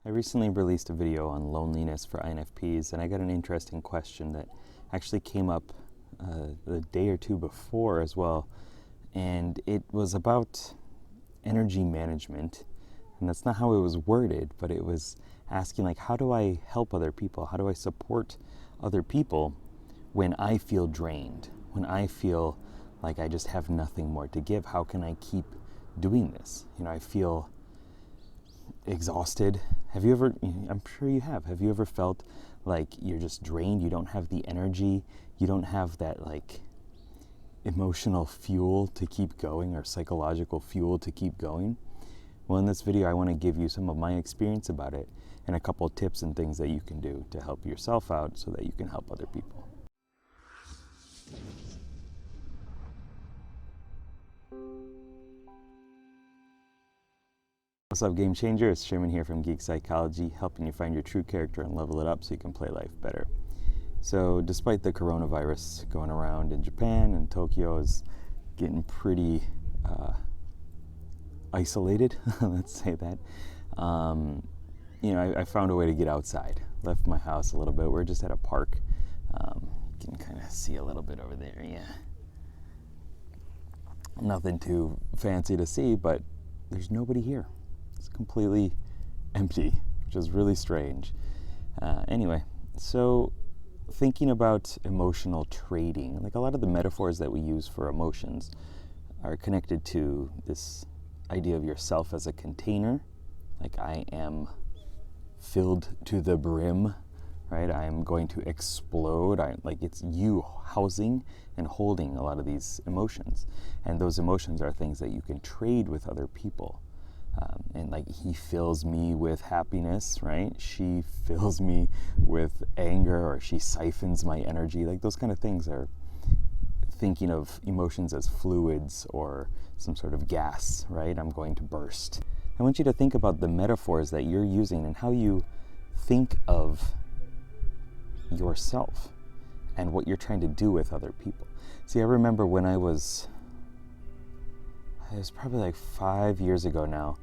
I recently released a video on loneliness for INFPs, and I got an interesting question that actually came up the day or two before as well, and it was about energy management. And that's not how it was worded, but it was asking, like, how do I help other people? How do I support other people when I feel drained, when I feel like I just have nothing more to give? How can I keep doing this? I feel exhausted. Have you ever, I'm sure you have you ever felt like you're just drained, you don't have the energy, you don't have that like emotional fuel to keep going or psychological fuel to keep going? Well, in this video, I want to give you some of my experience about it and a couple of tips and things that you can do to help yourself out so that you can help other people. What's up, Game Changer? It's Sherman here from Geek Psychology, helping you find your true character and level it up so you can play life better. So despite the coronavirus going around in Japan, and Tokyo is getting pretty isolated, let's say that, I found a way to get outside. Left my house a little bit. We're just at a park. You can kind of see a little bit over there, yeah. Nothing too fancy to see, but there's nobody here. It's completely empty, which is really strange. Anyway, so thinking about emotional trading, like a lot of the metaphors that we use for emotions are connected to this idea of yourself as a container. Like, I am filled to the brim, right? I am going to explode. Like, it's you housing and holding a lot of these emotions. And those emotions are things that you can trade with other people. And like, he fills me with happiness, right? She fills me with anger, or she siphons my energy. Like, those kind of things are thinking of emotions as fluids or some sort of gas, right? I'm going to burst. I want you to think about the metaphors that you're using and how you think of yourself and what you're trying to do with other people. See, I remember when it was probably like 5 years ago now.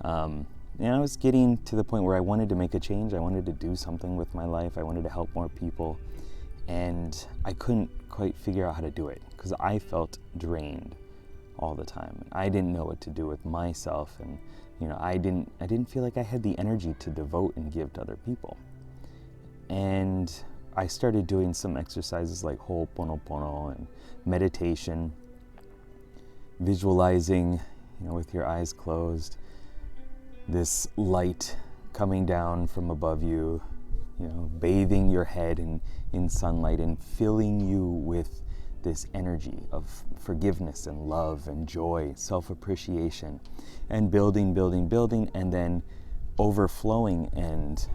I was getting to the point where I wanted to make a change. I wanted to do something with my life. I wanted to help more people. And I couldn't quite figure out how to do it because I felt drained all the time. I didn't know what to do with myself. And, I didn't feel like I had the energy to devote and give to other people. And I started doing some exercises like Ho'oponopono and meditation, visualizing, with your eyes closed, this light coming down from above you, bathing your head in sunlight and filling you with this energy of forgiveness and love and joy, self-appreciation, and building, and then overflowing and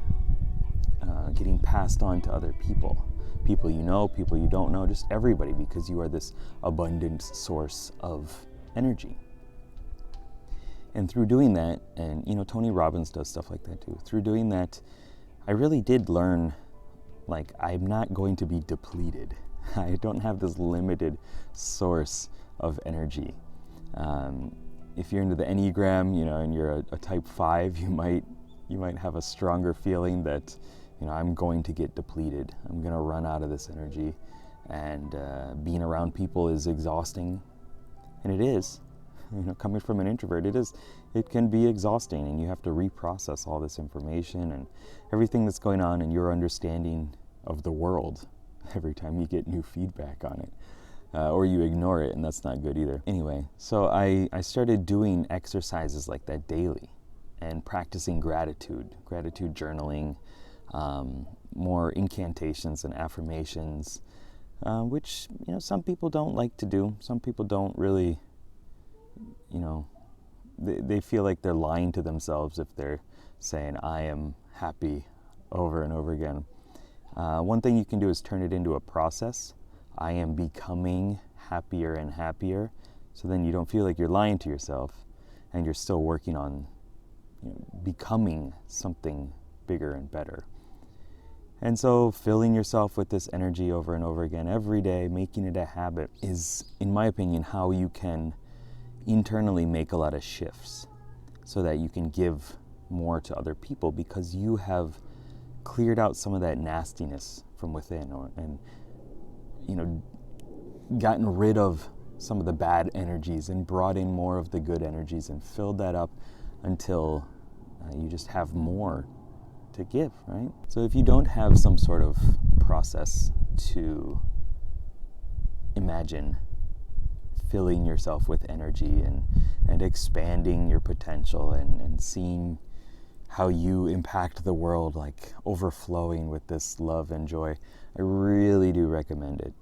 getting passed on to other people. People you know, people you don't know, just everybody, because you are this abundant source of energy. And through doing that, and Tony Robbins does stuff like that too, through doing that, I really did learn, like, I'm not going to be depleted. I don't have this limited source of energy. If you're into the Enneagram, and you're a type 5, you might have a stronger feeling that, I'm going to get depleted. I'm going to run out of this energy, and being around people is exhausting, and it is. Coming from an introvert, it can be exhausting, and you have to reprocess all this information and everything that's going on in your understanding of the world every time you get new feedback on it, or you ignore it, and that's not good either. Anyway, so I started doing exercises like that daily and practicing gratitude journaling, more incantations and affirmations, which, some people don't like to do. Some people don't really, they feel like they're lying to themselves if they're saying, I am happy, over and over again. One thing you can do is turn it into a process. I am becoming happier and happier. So then you don't feel like you're lying to yourself, and you're still working on becoming something bigger and better. And so filling yourself with this energy over and over again every day, making it a habit, is, in my opinion, how you can internally make a lot of shifts so that you can give more to other people because you have cleared out some of that nastiness from within, and gotten rid of some of the bad energies and brought in more of the good energies and filled that up until you just have more to give, right? So if you don't have some sort of process to imagine filling yourself with energy and expanding your potential and seeing how you impact the world, like overflowing with this love and joy, I really do recommend it.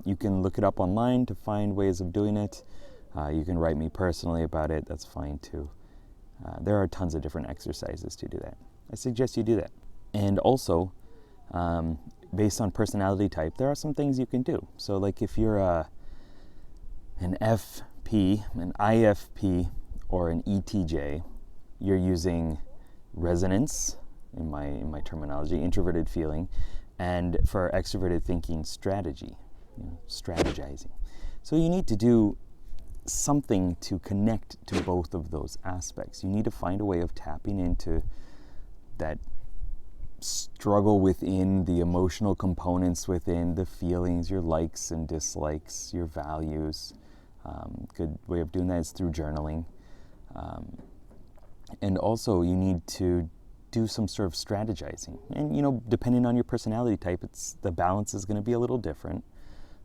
You can look it up online to find ways of doing it. You can write me personally about it, that's fine too. There are tons of different exercises to do that. I suggest you do that. And also, based on personality type, there are some things you can do. So like if you're an FP, an IFP, or an ETJ, you're using resonance, in my terminology, introverted feeling, and for extroverted thinking, strategy, strategizing. So you need to do something to connect to both of those aspects. You need to find a way of tapping into that struggle within, the emotional components within, the feelings, your likes and dislikes, your values. Good way of doing that is through journaling. And also you need to do some sort of strategizing. And depending on your personality type, the balance is going to be a little different,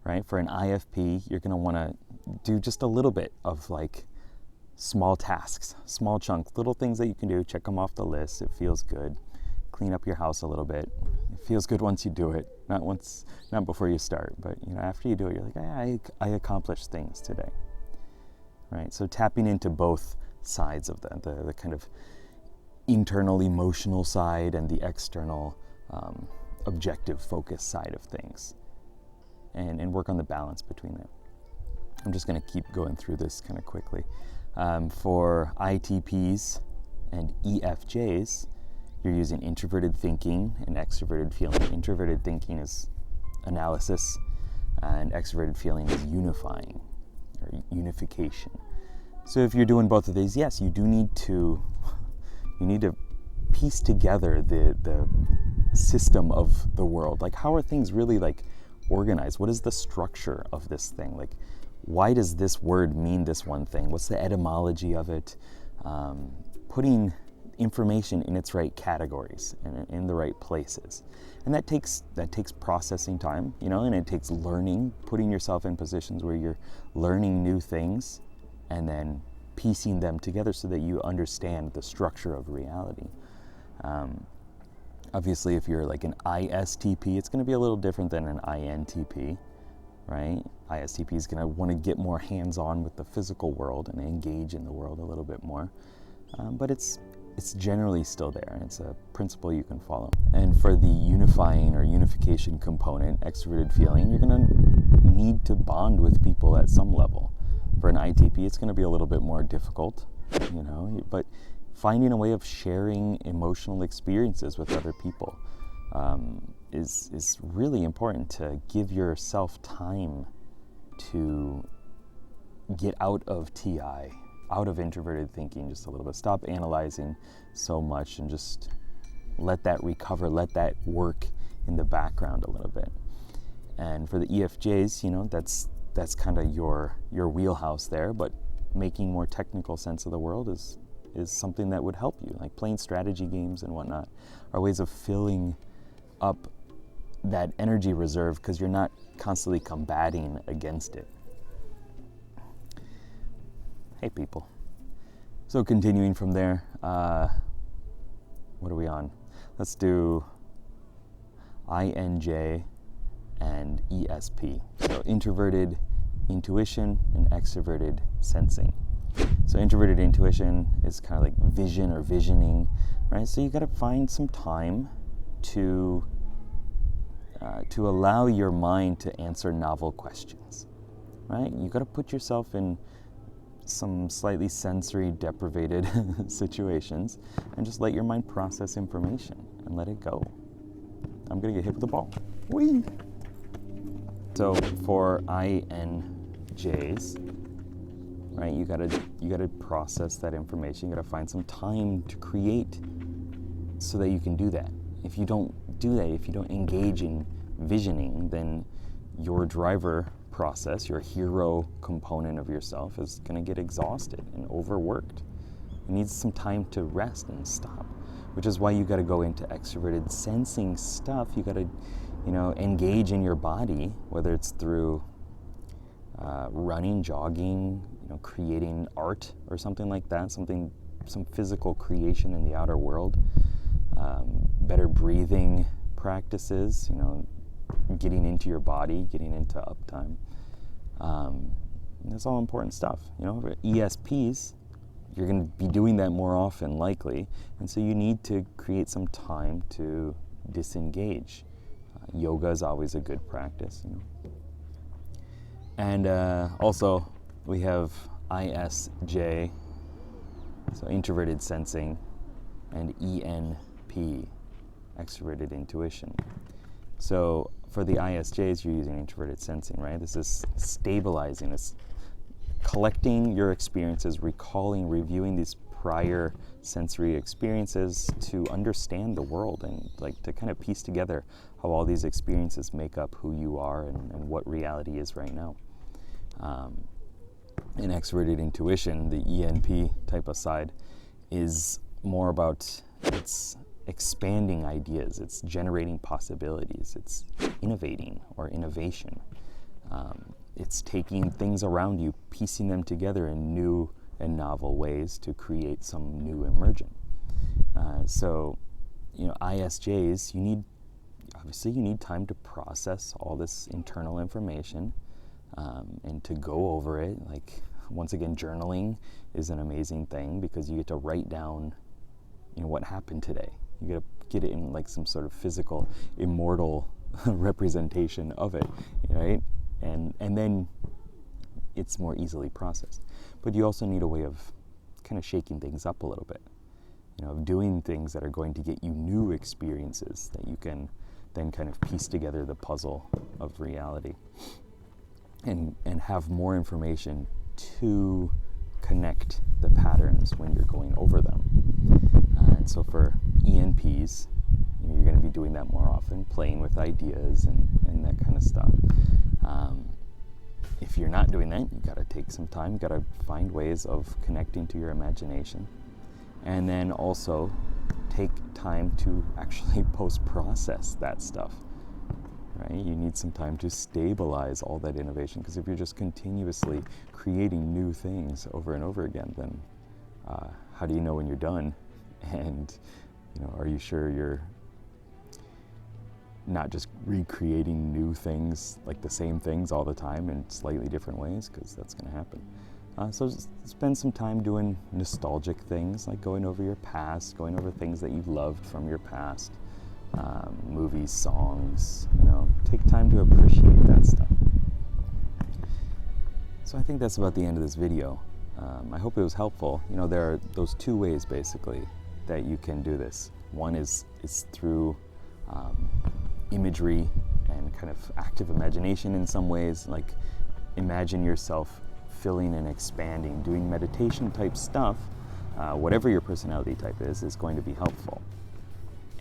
right? For an IFP, you're going to want to do just a little bit of like small tasks, small chunks, little things that you can do. Check them off the list. It feels good. Clean up your house a little bit. It feels good once you do it, not before you start, but after you do it, you're like, I accomplished things today, right? So tapping into both sides of the kind of internal emotional side and the external objective focus side of things, and work on the balance between them. I'm just going to keep going through this kind of quickly. For ITPs and EFJs, you're using introverted thinking and extroverted feeling. Introverted thinking is analysis, and extroverted feeling is unifying or unification. So if you're doing both of these, yes, you need to piece together the system of the world. Like, how are things really like organized? What is the structure of this thing? Like, why does this word mean this one thing? What's the etymology of it? Putting information in its right categories and in the right places. And that takes processing time, and it takes learning, putting yourself in positions where you're learning new things and then piecing them together so that you understand the structure of reality. Obviously, if you're like an ISTP, it's going to be a little different than an INTP, right? ISTP is going to want to get more hands-on with the physical world and engage in the world a little bit more. But it's generally still there, and it's a principle you can follow. And for the unifying or unification component, extroverted feeling, you're going to need to bond with people at some level. For an ITP, it's going to be a little bit more difficult, but finding a way of sharing emotional experiences with other people is really important, to give yourself time to get out of TI, out of introverted thinking just a little bit. Stop analyzing so much and just let that recover, let that work in the background a little bit. And for the EFJs, that's kind of your wheelhouse there, but making more technical sense of the world is something that would help you. Like playing strategy games and whatnot are ways of filling up that energy reserve because you're not constantly combating against it. Hey people. So continuing from there, what are we on? Let's do INJ and ESP. So introverted intuition and extroverted sensing. So introverted intuition is kind of like vision or visioning, right? So you got to find some time to allow your mind to answer novel questions, right? You got to put yourself in some slightly sensory deprivated situations and just let your mind process information and let it go. I'm gonna get hit with the ball. Whee! So for INJs, right? You gotta process that information. You gotta find some time to create so that you can do that. If you don't do that, if you don't engage in visioning, then your driver process, your hero component of yourself, is going to get exhausted and overworked. It needs some time to rest and stop, which is why you got to go into extroverted sensing stuff. You got to, engage in your body, whether it's through running, jogging, creating art or something like that, some physical creation in the outer world. Better breathing practices, getting into your body, getting into uptime. That's all important stuff. For ESPs, you're going to be doing that more often, likely, and so you need to create some time to disengage. Yoga is always a good practice. And also, we have ISJ, so introverted sensing, and ENP, extroverted intuition. So for the ISJs, you're using introverted sensing, right? This is stabilizing, it's collecting your experiences, recalling, reviewing these prior sensory experiences to understand the world and to kind of piece together how all these experiences make up who you are and what reality is right now. In extroverted intuition, the ENP type of side is more about it's expanding ideas, it's generating possibilities, it's innovating or innovation. It's taking things around you, piecing them together in new and novel ways to create some new emergent. ISJs, you need time to process all this internal information and to go over it. Once again, journaling is an amazing thing because you get to write down what happened today. You get to get it in some sort of physical, immortal representation of it, right? And then it's more easily processed. But you also need a way of kind of shaking things up a little bit, of doing things that are going to get you new experiences that you can then kind of piece together the puzzle of reality and have more information to connect the patterns when you're going over them. And so for ENPs, you're going to be doing that more often, playing with ideas and that kind of stuff. If you're not doing that, you got to take some time, you got to find ways of connecting to your imagination. And then also take time to actually post-process that stuff, right? You need some time to stabilize all that innovation, because if you're just continuously creating new things over and over again, then how do you know when you're done? And are you sure you're not just recreating new things, the same things all the time in slightly different ways? Because that's going to happen. So just spend some time doing nostalgic things, like going over your past, going over things that you loved from your past, movies, songs, take time to appreciate that stuff. So I think that's about the end of this video. I hope it was helpful. There are those two ways basically that you can do this. One is through imagery and kind of active imagination in some ways, imagine yourself filling and expanding, doing meditation type stuff, whatever your personality type is going to be helpful.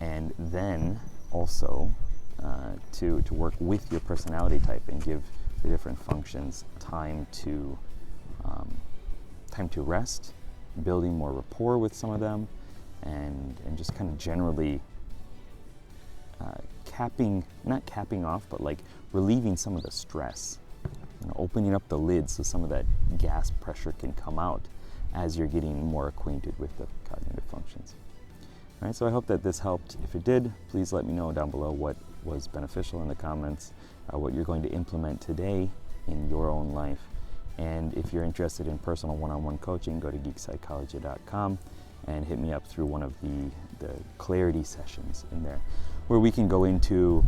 And then also to work with your personality type and give the different functions time to rest, building more rapport with some of them, and just kind of generally not capping off, but relieving some of the stress, opening up the lid so some of that gas pressure can come out as you're getting more acquainted with the cognitive functions. All right, so I hope that this helped. If it did, please let me know down below what was beneficial in the comments, what you're going to implement today in your own life. And if you're interested in personal one-on-one coaching, go to geekpsychology.com and hit me up through one of the clarity sessions in there, where we can go into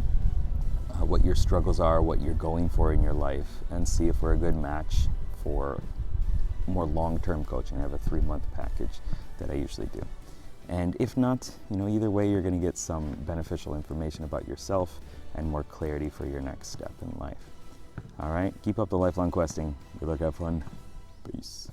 what your struggles are, what you're going for in your life, and see if we're a good match for more long-term coaching. I have a 3-month package that I usually do. And if not, either way, you're going to get some beneficial information about yourself and more clarity for your next step in life. All right, keep up the lifelong questing. Good luck, have fun. Peace.